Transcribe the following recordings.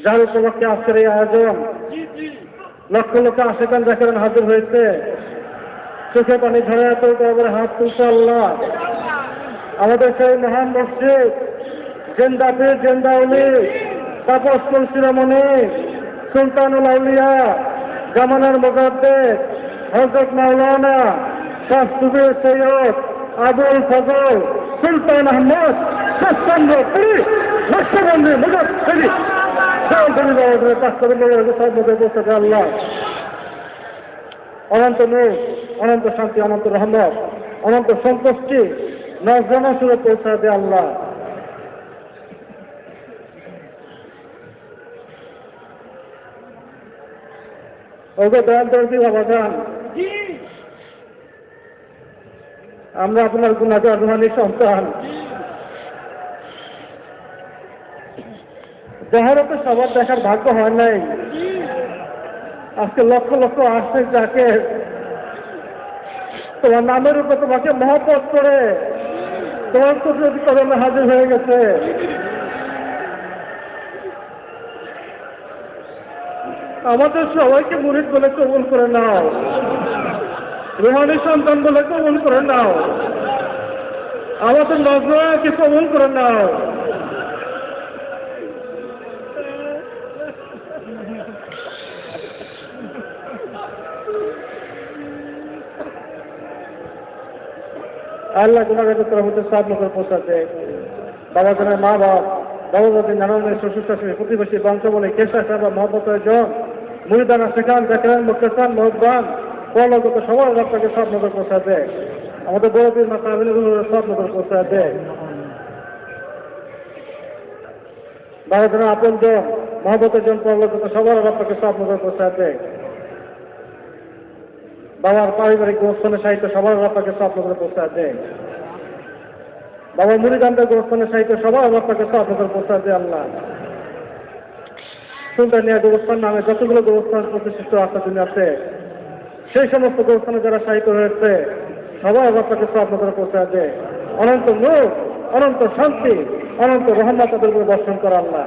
যার উপলক্ষে আজকের এই আয়োজন, লক্ষ লক্ষ আশেকান জাকিরান হাজির হয়েছে। চোখে পানি ধরে এত করে হাত তুলছে আল্লাহ। আমাদের সেই মহান মসজিদ জেন্দা পীর জেন্দা উলি তাপস্কুল শিরোমণি সুলতানুল আউলিয়া জামানার মুজাদ্দেদ হযরত মাওলানা শাহসুফি সৈয়দ আবুল ফজল সুলতান আহমদ শেষচন্দ্র পীর নকশবন্দি মুজাদ্দেদি আল্লাহ অনন্ত নূর, অনন্ত শান্তি, অনন্ত রহমত, অনন্ত সন্তুষ্টি নজরানা সুরে পৌঁছা দে আল্লাহ। ওকে দয়াল দর্দি বাবা যান, আমরা আপনার গুণাগার রুহানি সন্তান। জহরতে সবার দেখার ভাগ্য হয় নাই। আজকে লক্ষ লক্ষ আসছে যাকে তোমার নামের উপর তোমাকে মহব্বত করে তোমার কুদরতি কদমে হাজির হয়ে গেছে। আমাদের সবাইকে মুরিদ বলে কবুল করে নাও, রুহানি সন্তান বলে কবুল করে নাও, আমাদের নজরকে কবুল করে নাও। আল্লাহ গুণাগারের তরফতে সাত নজর পৌঁছাতে বাবা জনের মা বাপ, বাবা দাদি, নানানের শ্বশুর শাশুড়ি, প্রতিবেশী, বংশবলী, কেশা সাহেবা, মহব্বতের জন, মুরিদানা, সেখান জাকিরান, মুক্তান, মহব্বান, পরলোকগত সবার রাস্তাকে সাত নজর পৌঁছাতে, আমাদের বড় পীর মাতা আমিনুল সাত নজর পৌঁছাতে, বাবা জনের আপন জন, মহব্বতের জন, পরলোকগত সবার রাস্তাকে সাত নজর পৌঁছাতে, বাবার পারিবারিক গোস্থানের সাহিত্য সবার রাস্তাকে সাত নজর পৌঁছাতে, বাবা মুরিদানদের গোস্থানের সাহিত্য সবার রাস্তাকে সাত নজর পৌঁছাতে আল্লাহ। সুলতানিয়া গোস্থান নামে যতগুলো গোস্থান প্রতিষ্ঠিত আছে দুনিয়াতে, সেই সমস্ত গোস্থানে যারা সাহিত্য হয়েছে সবার রাস্তাকে সাত নজর পৌঁছাতে, অনন্ত নূর, অনন্ত শান্তি, অনন্ত রহমত তাদের উপরে বর্ষণ করা আল্লাহ।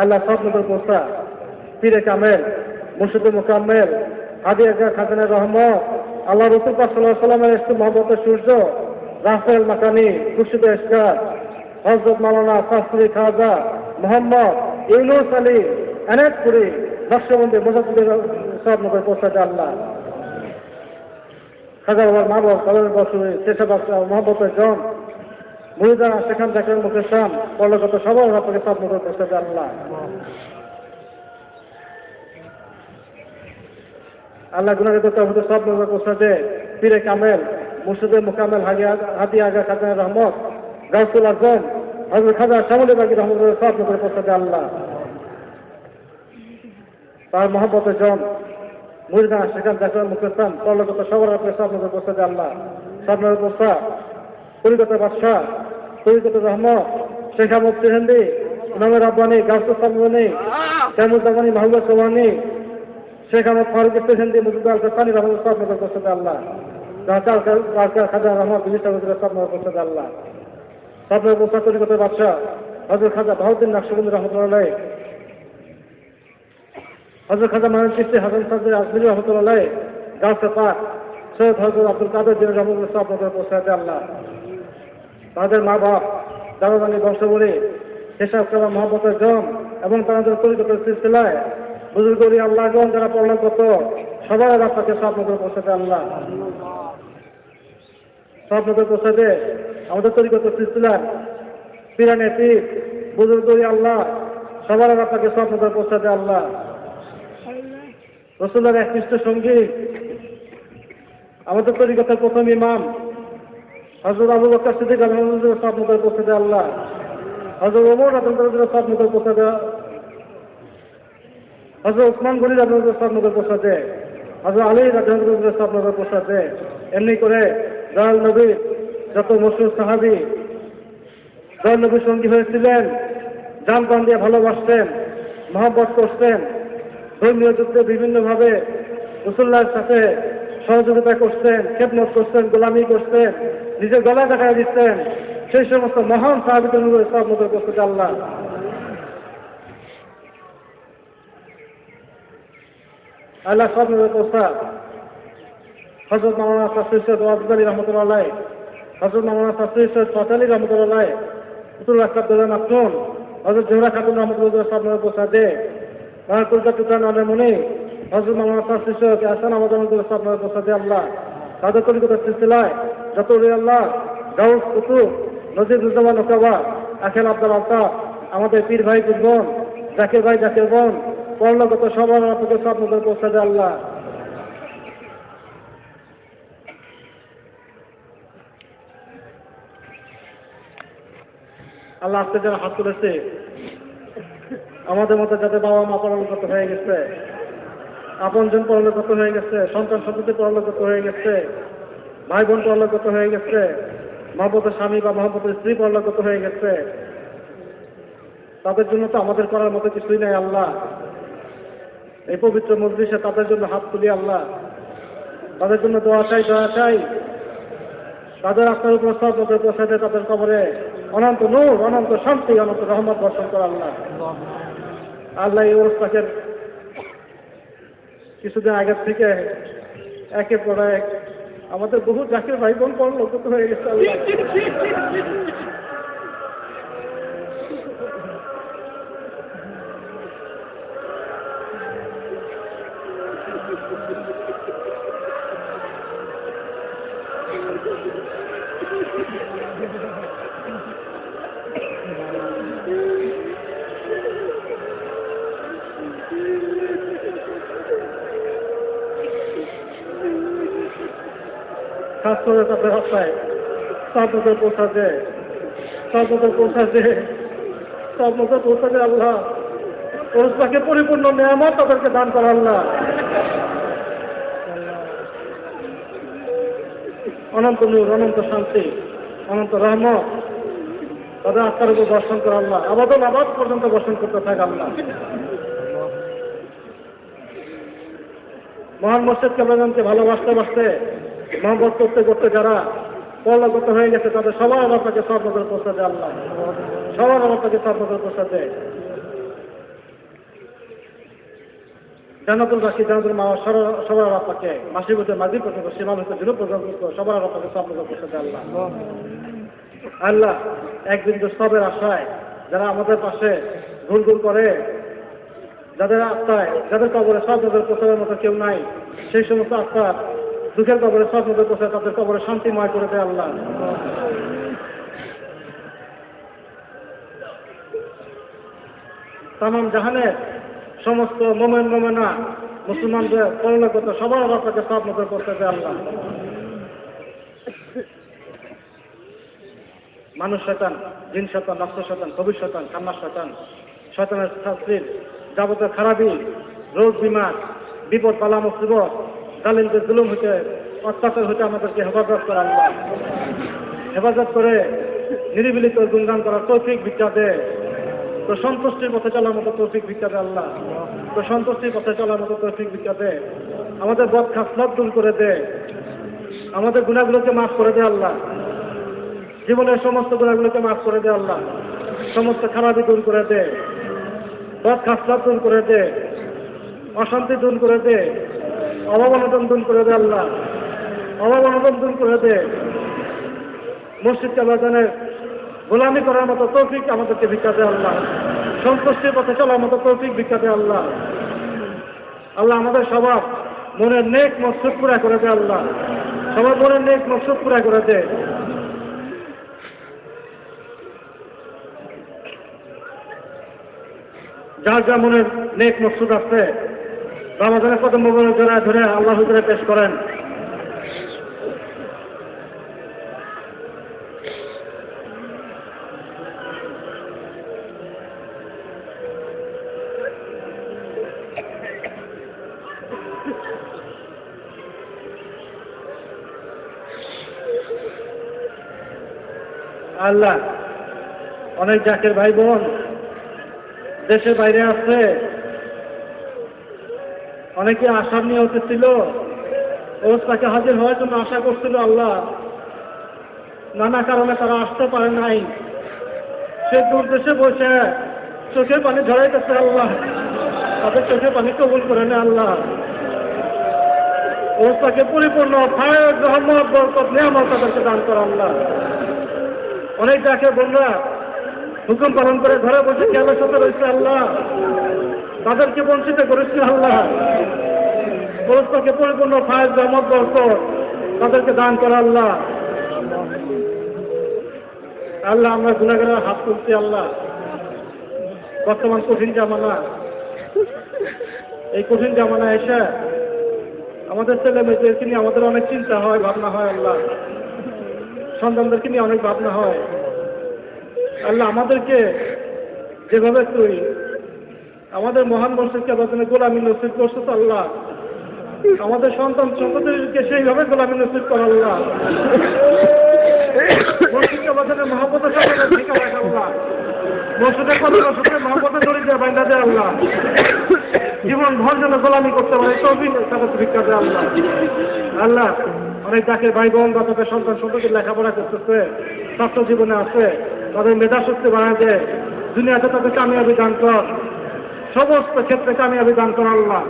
আল্লাহ সাত নজর পৌঁছা পীরে কামেল, মুর্শিদে মুকাম্মেল, হাদিয়া খাজানের রহমত, আল্লাহ রসুল পাক সাল্লাল্লাহু আলাইহি ওয়াসাল্লামের ইশক মহব্বতের সূর্য, রাসেল মাকানি, খুরশিদে ইশকার, হযরত মাওলানা শাস্ত্রী খাজা মোহাম্মদ ইউনুস আলী এনায়েতপুরী নকশবন্দি মুজাদ্দিদের সাত নজর পৌঁছাতে আল্লাহ। খাজা বাবার মা বাবা, তাদের বছরে সেসব মহব্বতের জন, মুরিদানা, সেখান জাকিরান, মুক্তান, পরলোকগত সবার রাস্তাকে সাত নজর পৌঁছাতে আল্লাহ। আল্লাহ গুণাগারের তরফতে সব নজর পৌঁছাতে পীরে কামেল, মুর্শিদে মুকাম্মেল, হাদিয়া খাজানের রহমত, গাউসুল আজম, হযরত খাজা শামুল বাগী রহমতুল্লাহ সব নজর পৌঁছাতে আল্লাহ। তার মহব্বতের জন, মুরিদানা, সেখান জাকিরান, মুক্তান, পরলোকগত সবার রাস্তাকে সব নজর পৌঁছাতে আল্লাহ। সব নজর পৌঁছা পরিগত বাদশাহ, পরিগত রহমত, শেখ আহমদ সিহেন্দি, ইমামের আব্বানি, গাউসুল সামনি, তেমুজ্জামানি, মাহবুব সোহানি, শেখ আহমদ ফারুক সিহেন্দি, মুজিবুল আল-কাসানি রহমতুল্লাহ সব নজর পৌঁছাতে আল্লাহ। খাজা রহমত বিলি সাহেবের সব নজর পৌঁছাতে আল্লাহ। সব নজর পৌঁছা পরিগত বাদশাহ হযরত খাজা বাহাউদ্দিন নকশবন্দি রহমতুল্লাহ, হযরত খাজা মাহমুদ চিশতি হাসান সাদী আজমিরি রহমতুল্লাহ, গাউসে পাক সৈয়দ হযরত আব্দুল কাদের জিলানী রহমতুল্লাহ সব নজর পৌঁছাতে আল্লাহ। তাদের মা বাপ, দাদাদানি, বংশবলী, হিসাব করা মহব্বতের জন এবং তাদের তরিকতের সিলসিলায় বুজুর্গরি আল্লাহগণ যারা পড়লেন কত সবার রাস্তাকে সব নজর পৌঁছাতে আল্লাহ। সব নজর পৌঁছাতে আমাদের তরিকতের সিলসিলায় পিরানে পীর, বুজুর্গরি আল্লাহ সবার রাস্তাকে সব নজর পৌঁছাতে আল্লাহ। রাসূলের একনিষ্ঠ সঙ্গী আমাদের তরিকতের প্রথম ইমাম হযরত আবু বকর সিদ্দিক রাদিয়াল্লাহু সব নজর পৌঁছাতে আল্লাহ। হযরত ওমর রাদিয়াল্লাহু সব নজর পৌঁছাতে, হযরত উসমান গনি রাদিয়াল্লাহু সব নজর পৌঁছাতে, হযরত আলী রাদিয়াল্লাহু সব নজর পৌঁছাতে। এমনি করে দয়াল নবী যত মশহুর সাহাবী দয়াল নবীর সঙ্গী হয়েছিলেন, জান প্রাণ দিয়ে ভালোবাসতেন, মহব্বত করতেন, ধর্মীয় যুদ্ধে বিভিন্নভাবে রাসূলুল্লাহর সাথে সহযোগিতা করতেন, খেদমত করতেন, গোলামি করতেন, নিজের গলা দেখায় দিচ্ছেন, সেই সমস্ত মহান সাহাবীদের নূরে সব নজর করতে আল্লাহ। আল্লাহ সব নজর করতে হযরত মাওলানা তাফসীর সৈয়দ ওয়াজেদ আলী রহমতুল্লাহ, হযরত মাওলানা তাফসীর সৈয়দ ফাতেহ আলী রহমতুল্লাহ, উতুল আকাবুল্লাহ মাকতুম, হযরত জোহরা খাতুন রহমতুল্লাহ সব নজর করতে আমার কলকাতা নামের মনে হযরত মাওলানা তাফসীর সৈয়দ হাসান আহমদ রহমতুল্লাহ সব নজর করতে আল্লাহ। তাদের কলিকাতার সিলসিলায় যত আল্লাহ গাউস কুতুব নজিবুজ্জামান ওকাবা আখেল আব্দুল আলতাফ আমাদের পীর ভাই পীর বোন জাকির ভাই জাকির বোন পরলোকগত সবার আপনাকে সব নজর পৌঁছে দেয় আল্লাহ। আল্লাহ আজকে যারা হাত তুলেছে আমাদের মতো যাদের বাবা মা পরলোকগত হয়ে গেছে, আপনজন পরলোকগত হয়ে গেছে, সন্তান সন্ততি পরলোকগত হয়ে গেছে, ভাই বোন পরলোকগত হয়ে গেছে, মহব্বতের স্বামী বা মহব্বতের স্ত্রী পরলোকগত হয়ে গেছে, তাদের জন্য তো আমাদের করার মতো কিছুই নাই আল্লাহ। এই পবিত্র মজলিসে তাদের জন্য হাত তুলি আল্লাহ, তাদের জন্য দোয়া চাই, দোয়া চাই, তাদের আত্মার উপর সব নজর পৌঁছাতে তাদের কবরে অনন্ত নূর, অনন্ত শান্তি, অনন্ত রহমত বর্ষণ করা আল্লাহ। আল্লাহ এই ওরস কিছুদিন আগের থেকে একের পর এক আমাদের বহু জাকির ভাই বোন পরলোকগত হয়ে গেছে আল্লাহ। খাস করে তাদের রাস্তায় সব নজর পৌঁছাতে, সব নজর পৌঁছাতে, সব নজর পৌঁছাতে আল্লাহ। ওরসটাকে পরিপূর্ণ নিয়ামত তাদেরকে দান করা আল্লাহ। অনন্ত নূর, অনন্ত শান্তি, অনন্ত রহমত তাদের আত্মার উপর বর্ষণ করা আল্লাহ। আবাদন আবাদ পর্যন্ত বর্ষণ করতে থাকে আল্লাহ। মহান মসজিদ কেবলানকে ভালোবাসতে বাসতে মহব্বত করতে করতে যারা পরলোকগত হয়ে গেছে তাদের সবার আমার তাকে সব নজর পৌঁছা দেয় আল্লাহ, সবার আমার তাকে সব নজর পৌঁছা দেয়। জান্নাতুল বাকি জান্নাতুল মা সবার আপনাকে মাসির মধ্যে মাঝি পর্যন্ত সীমান হতে দূর পর্যন্ত সবার আপনাকে সব নজর পৌঁছা দেয় আল্লাহ। আল্লাহ একদিন তো সবের আশায় যারা আমাদের পাশে ঘুর ঘুর করে, যাদের আত্মায় যাদের কবরে সব নজর পৌঁছানোর মতো কেউ নাই, সেই সমস্ত আত্মার দুঃখের কবরে সব নজর পৌঁছায় তাদের কবরে শান্তিময় করে দেয় আল্লাহ। তামাম জাহানের সমস্ত মোমেন মোমেনা মুসলমানদের পরলোকগত সবার আপনাকে সব নজর পৌঁছে দেয় আল্লাহ। মানুষ শয়তান, জিন শয়তান, নফস শয়তান, কবির শয়তান, কান্নার শয়তান, শয়তানের শাস্তির যাবতীয় খারাপি, রোগ বিমার, বিপদ বালা মুসিবত, জালিমদের জুলুম হইতে, অত্যাচার হইতে আমাদেরকে হেফাজত করা আল্লাহ। হেফাজত করে নিরিবিলি করে গুণগান করার তৌফিক ভিক্ষা দে, তো সন্তুষ্টির পথে চলার মতো তৌফিক ভিক্ষা দে আল্লাহ। তো সন্তুষ্টির পথে চলার মতো তৌফিক ভিক্ষা দে, আমাদের বদ খাসলত দূর করে দে, আমাদের গুনাহগুলোকে মাফ করে দে আল্লাহ। জীবনের সমস্ত গুনাহগুলোকে মাফ করে দে আল্লাহ, সমস্ত খারাপি দূর করে দে, বদ খাসলত দূর করে দে, অশান্তি দূর করে দে, অভাব অনটন দূর করে দে আল্লাহ, অভাব অনটন দূর করে দে। মসজিদ কেবলানের গোলামি করার মতো তৌফিক আমাদেরকে ভিক্ষা দে আল্লাহ, সন্তুষ্টির পথে চলার মতো তৌফিক ভিক্ষা দে আল্লাহ। আল্লাহ আমাদের সবার মনের নেক মকসুদ পুরা করে দে আল্লাহ, সবার মনের নেক মকসুদ পুরা করে দে। যার যা মনের নেক মকসুদ আছে রমাদানের কদম মোবারক জড়ায় ধরে আল্লাহ হুজুরে পেশ করেন। আল্লাহ অনেক জাকের ভাই বোন দেশের বাইরে আছে, অনেকে আশা নিয়ে উঠেছিল, ওরস তাকে হাজির হওয়ার জন্য আশা করছিল। আল্লাহ নানা কারণে তারা আসতে পারে নাই, সে দূর দেশে বসে চোখের পানি ঝরাইতেছে আল্লাহ, তাদের চোখের পানি কবুল করে নেয় আল্লাহ। অবস্থাকে পরিপূর্ণ ফায়দ রহমত বরকত নিয়ামত তাদেরকে দান করে আল্লাহ। অনেক যাকে বন্ধুরা হুকুম পালন করে ঘরে বসে খেয়ালের সাথে রয়েছে আল্লাহ, তাদেরকে বঞ্চিত করেছে আল্লাহ। অবস্থাকে পরিপূর্ণ ফায়দ রহমত বরকত তাদেরকে দান করে আল্লাহ। আল্লাহ আমরা গুনাহগারের হাত তুলছি আল্লাহ। বর্তমান কঠিন জামানা, এই কঠিন জামানা এসে আমাদের ছেলে মেয়েদেরকে নিয়ে আমাদের অনেক চিন্তা হয়, ভাবনা হয় আল্লাহ। সন্তানদেরকে নিয়ে অনেক ভাবনা হয় আল্লাহ। আমাদেরকে যেভাবে তুই আমাদের মহান মসজিদকে বাজানে গোলামি নসিব করছিস আল্লাহ, আমাদের সন্তান সন্ততিকে সেইভাবে গোলামি নসিব কর আল্লাহ। মসজিদকে বাজানে মহাব্বতের সাথে ঠিক রাখ আল্লাহ। মসজিদের কথা সাথে মহাব্বতের জড়িয়ে দেয় বাইন্দা দেয় আল্লাহ। জীবন ভর যেন গোলামি করতে পারে তৌফিক তাকে ভিক্ষা দেয় আল্লাহ। আল্লাহ অনেক যাকে ভাই বোন বা তাদের সন্তান সন্ততি লেখাপড়া করতেছে, ছাত্র জীবনে আছে, তাদের মেধা শক্তি বাড়ায় দেয়, দুনিয়াতে তাদের কামিয়াবি দান কর, সমস্ত ক্ষেত্রে কামিয়াবি দান কর আল্লাহ।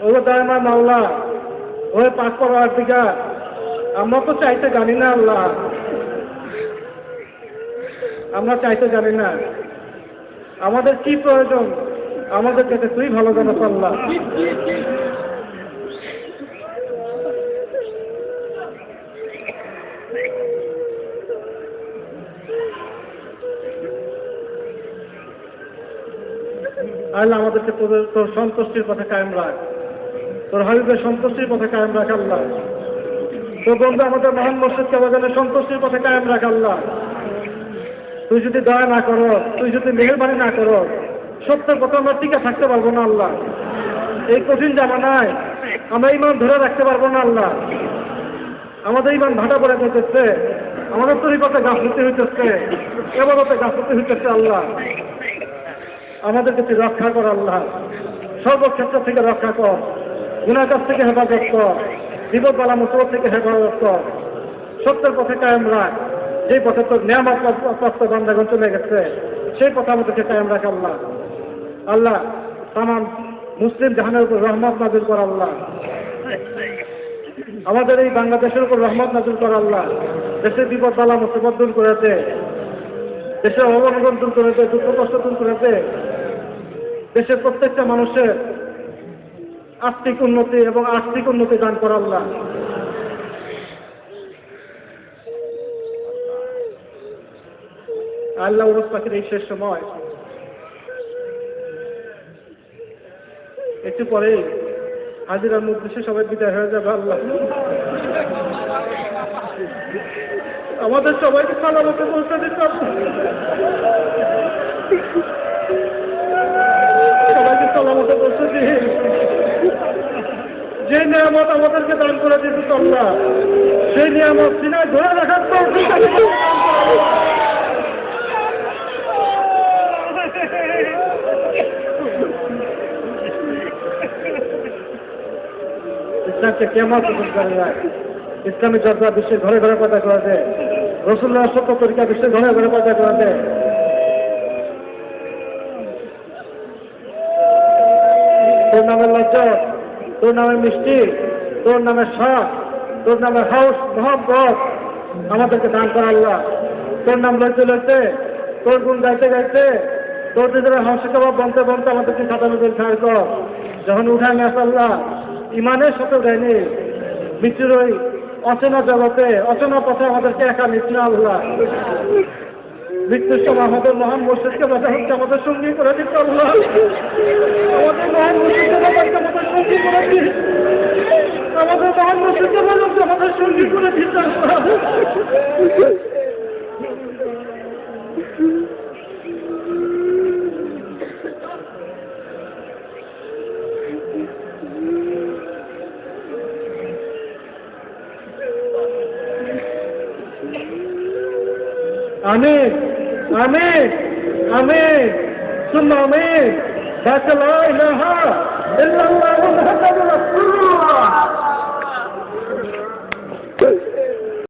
ও দায়মা মাওলা, ওই পাক পড়ার দিকে আমরা তো চাইতে জানি না আল্লাহ, আমরা চাইতে জানি না আমাদের কি প্রয়োজন, আমাদের কাছে তুই ভালো জানাস আল্লাহ। আল্লাহ আমাদেরকে তোর সন্তুষ্টির পথে কায়েম রাখ, তোর হাবিবের সন্তুষ্টির পথে কায়েম রাখ আল্লাহ। তোর বন্ধু আমাদের মহান মসজিদকে বাজানের সন্তুষ্টির পথে কায়েম রাখ আল্লাহ। তুই যদি দয়া না করো, তুই যদি মেহেরবানি না করো, সত্যের পথে আমরা টিকে থাকতে পারবো না আল্লাহ। এই কঠিন জামানায় আমরা ইমান ধরে রাখতে পারবো না আল্লাহ। আমাদের ইমান ভাটা পড়ে যেতেছে, আমাদের তরিকতে গাফলতি হইতেছে, এবারতে গাফলতি হইতেছে আল্লাহ। আমাদেরকে তুই রক্ষা কর আল্লাহ, সর্বক্ষেত্র থেকে রক্ষা কর, গুনাহগার থেকে হেফাজত কর, বিপদ বালা মুসিবত থেকে হেফাজত কর, সত্যের পথে কায়েম রাখ। যে পথে তোর নিয়ামত প্রাপ্ত বান্দাগণ চলে গেছে সেই পথে আমাদেরকে কায়েম রাখ আল্লাহ। আল্লাহ তামাম মুসলিম জাহানের উপর রহমত নাজিল কর আল্লাহ। আমাদের এই বাংলাদেশের উপর রহমত নাজিল কর আল্লাহ। দেশের বিপদ বালা মুসিবত দূর করেছে, দেশের অবনগণ দূর করেছে, দুঃখ কষ্ট দূর করেছে, দেশের প্রত্যেকটা মানুষের আর্থিক উন্নতি এবং আর্থিক উন্নতি দান কর আল্লাহ। আল্লাহ উরস পাখির এই শেষ সময় একটু পরেই হাজিরার মধ্যে সবাই বিদায় হয়ে যাবে আল্লাহ। আমাদের সবাইকে সালামতে পৌঁছে দিতে, সবাইকে সালামতে পৌঁছে দিয়ে যে নিয়ামত আমাদেরকে দান করে দিতে আল্লাহ, সেই নিয়ামত সিনায় ধরে রাখার তৌফিক ইসলামকে কেমন পছন্দ করে রাখ। ইসলামী চর্চা বিশ্বের ঘরে ঘরে পয়দা করে দেয়, রসুল্লাহ সত্য তরিকা বিশ্বের ঘরে ঘরে পয়দা করে দেয়। তোর নামের লজ্জা, তোর নামের মিষ্টি, তোর নামের স্বাদ, তোর নামের হাউস মহব্বত আমাদেরকে দান করা আল্লাহ। তোর নাম লইতে লইতে, তোর গুণ গাইতে গাইতে, তোর নিজের হাউস কাবাব বনতে বনতে আমাদেরকে সাঁতার ছাড় কর। যখন উঠায় নেস আল্লাহ, ইমানের সাথে দেয়নি, মৃত্যুর ওই অচেনা জগতে অচেনা পথে আমাদেরকে একা নিস না আল্লাহ। মৃত্যুর সময় আমাদের মহান মসজিদকে বাঁচা হচ্ছে আমাদের সঙ্গী করে দিতে আল্লাহ। আমাদের মহান মসজিদকে বাঁচাচ্ছে আমাদের সঙ্গী করে দিস, আমাদের মহান মসজিদকে বাঁচাচ্ছে আমাদের সঙ্গী করে দিতে আল্লাহ। আমিন আমিন আমিন সুম্মা আমিন। লা ইলাহা ইল্লাল্লাহ।